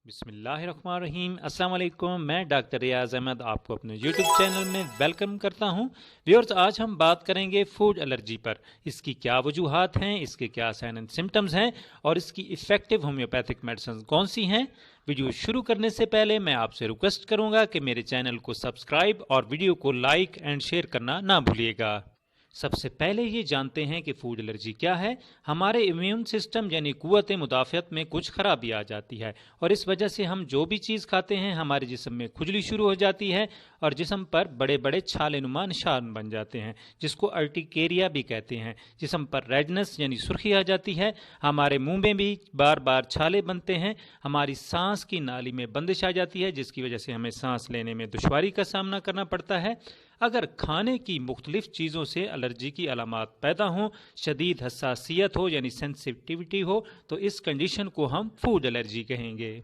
بسم اللہ الرحمن الرحیم۔ السلام علیکم، میں ڈاکٹر ریاض احمد آپ کو اپنے یوٹیوب چینل میں ویلکم کرتا ہوں۔ ویورز، آج ہم بات کریں گے فوڈ الرجی پر۔ اس کی کیا وجوہات ہیں، اس کے کیا سائن اینڈ سمٹمز ہیں، اور اس کی افیکٹو ہومیوپیتھک میڈیسنز کون سی ہیں۔ ویڈیو شروع کرنے سے پہلے میں آپ سے ریکویسٹ کروں گا کہ میرے چینل کو سبسکرائب اور ویڈیو کو لائک اینڈ شیئر کرنا نہ بھولیے گا۔ سب سے پہلے یہ جانتے ہیں کہ فوڈ الرجی کیا ہے۔ ہمارے امیون سسٹم یعنی قوت مدافعت میں کچھ خرابی آ جاتی ہے، اور اس وجہ سے ہم جو بھی چیز کھاتے ہیں ہمارے جسم میں کھجلی شروع ہو جاتی ہے اور جسم پر بڑے بڑے چھالے نما نشان بن جاتے ہیں، جس کو ارٹیکیریا بھی کہتے ہیں۔ جسم پر ریڈنس یعنی سرخی آ جاتی ہے، ہمارے منہ میں بھی بار بار چھالے بنتے ہیں، ہماری سانس کی نالی میں بندش آ جاتی ہے، جس کی وجہ سے ہمیں سانس لینے میں دشواری کا سامنا کرنا پڑتا ہے۔ اگر کھانے کی مختلف چیزوں سے الرجی کی علامات پیدا ہوں، شدید حساسیت ہو یعنی سینسیٹیوٹی ہو، تو اس کنڈیشن کو ہم فوڈ الرجی کہیں گے۔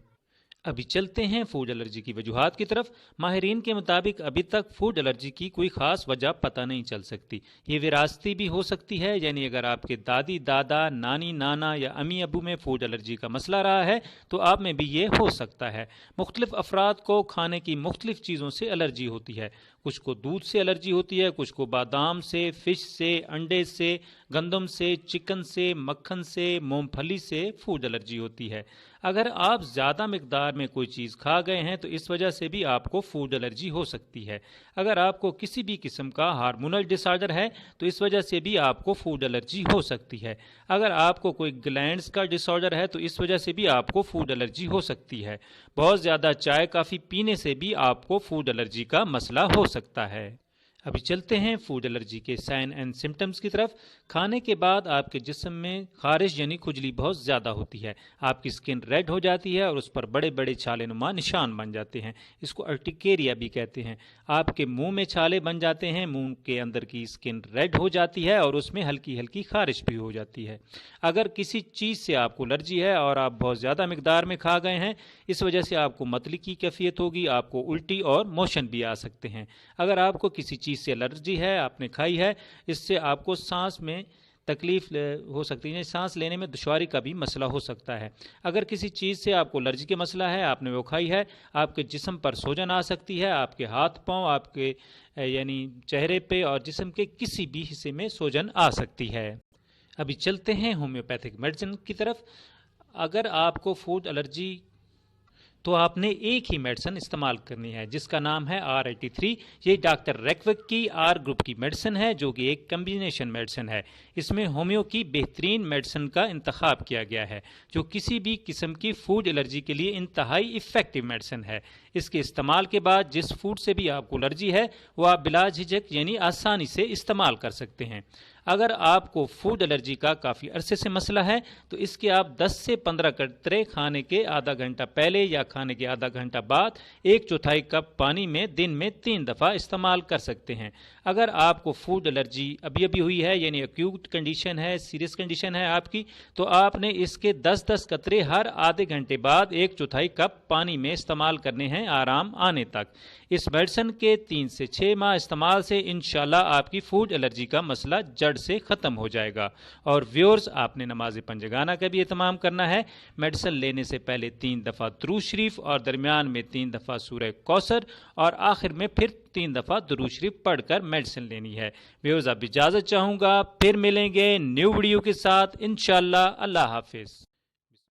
ابھی چلتے ہیں فوڈ الرجی کی وجوہات کی طرف۔ ماہرین کے مطابق ابھی تک فوڈ الرجی کی کوئی خاص وجہ پتہ نہیں چل سکتی۔ یہ وراثتی بھی ہو سکتی ہے، یعنی اگر آپ کے دادی دادا، نانی نانا یا امی ابو میں فوڈ الرجی کا مسئلہ رہا ہے تو آپ میں بھی یہ ہو سکتا ہے۔ مختلف افراد کو کھانے کی مختلف چیزوں سے الرجی ہوتی ہے۔ کچھ کو دودھ سے الرجی ہوتی ہے، کچھ کو بادام سے، فش سے، انڈے سے، گندم سے، چکن سے، مکھن سے، مونگ پھلی سے فوڈ الرجی ہوتی ہے۔ اگر آپ زیادہ مقدار میں کوئی چیز کھا گئے ہیں تو اس وجہ سے بھی آپ کو فوڈ الرجی ہو سکتی ہے۔ اگر آپ کو کسی بھی قسم کا ہارمونل ڈس آرڈر ہے تو اس وجہ سے بھی آپ کو فوڈ الرجی ہو سکتی ہے۔ اگر آپ کو کوئی گلینڈز کا ڈس آرڈر ہے تو اس وجہ سے بھی آپ کو فوڈ الرجی ہو سکتی ہے۔ بہت زیادہ چائے کافی پینے سے بھی آپ کو فوڈ الرجی کا مسئلہ ہو سکتا ہے۔ ابھی چلتے ہیں فوڈ الرجی کے سائن اینڈ سمٹمز کی طرف۔ کھانے کے بعد آپ کے جسم میں خارش یعنی کھجلی بہت زیادہ ہوتی ہے، آپ کی سکن ریڈ ہو جاتی ہے اور اس پر بڑے بڑے چھالے نما نشان بن جاتے ہیں، اس کو ارٹیکیریا بھی کہتے ہیں۔ آپ کے منہ میں چھالے بن جاتے ہیں، منہ کے اندر کی سکن ریڈ ہو جاتی ہے اور اس میں ہلکی ہلکی خارش بھی ہو جاتی ہے۔ اگر کسی چیز سے آپ کو الرجی ہے اور آپ بہت زیادہ مقدار میں کھا گئے ہیں، اس وجہ سے آپ کو متلی کی کیفیت ہوگی، آپ کو الٹی اور موشن بھی آ سکتے ہیں۔ اگر آپ کو کسی چیز سے الرجی ہے، آپ نے کھائی ہے، اس سے آپ کو سانس میں تکلیف ہو سکتی ہے، سانس لینے میں دشواری کا بھی مسئلہ ہو سکتا ہے۔ اگر کسی چیز سے آپ کو الرجی کے مسئلہ ہے، آپ نے وہ کھائی ہے، آپ کے جسم پر سوجن آ سکتی ہے، آپ کے ہاتھ پاؤں، آپ کے یعنی چہرے پہ اور جسم کے کسی بھی حصے میں سوجن آ سکتی ہے۔ ابھی چلتے ہیں ہومیوپیتھک میڈیسن کی طرف۔ اگر آپ کو فوڈ الرجی تو آپ نے ایک ہی میڈیسن استعمال کرنی ہے جس کا نام ہے R83۔ یہ ڈاکٹر ریکوک کی آر گروپ کی میڈیسن ہے، جو کہ ایک کمبینیشن میڈیسن ہے۔ اس میں ہومیو کی بہترین میڈیسن کا انتخاب کیا گیا ہے، جو کسی بھی قسم کی فوڈ الرجی کے لیے انتہائی افیکٹو میڈیسن ہے۔ اس کے استعمال کے بعد جس فوڈ سے بھی آپ کو الرجی ہے وہ آپ بلا جھجک یعنی آسانی سے استعمال کر سکتے ہیں۔ اگر آپ کو فوڈ الرجی کا کافی عرصے سے مسئلہ ہے تو اس کے آپ 10 سے 15 قطرے کھانے کے آدھا گھنٹہ پہلے یا کھانے کے آدھا گھنٹہ بعد 1/4 کپ پانی میں دن میں 3 دفعہ استعمال کر سکتے ہیں۔ اگر آپ کو فوڈ الرجی ابھی ہوئی ہے یعنی ایکیوٹ کنڈیشن ہے، سیریس کنڈیشن ہے آپ کی، تو آپ نے اس کے 10 قطرے ہر آدھے گھنٹے بعد 1/4 کپ پانی میں استعمال کرنے ہیں آرام آنے تک۔ اس میڈیسن کے 3 سے 6 ماہ استعمال سے انشاءاللہ آپ کی فوڈ الرجی کا مسئلہ جڑ سے ختم ہو جائے گا۔ اور ویورز، آپ نے نماز پنجگانہ کا بھی اہتمام کرنا ہے۔ میڈیسن لینے سے پہلے 3 دفعہ درود شریف اور درمیان میں 3 دفعہ سورہ کوثر اور آخر میں پھر 3 دفعہ درود شریف پڑھ کر میڈیسن لینی ہے۔ ویورز، اب اجازت چاہوں گا، پھر ملیں گے نیو ویڈیو کے ساتھ انشاءاللہ۔ اللہ حافظ۔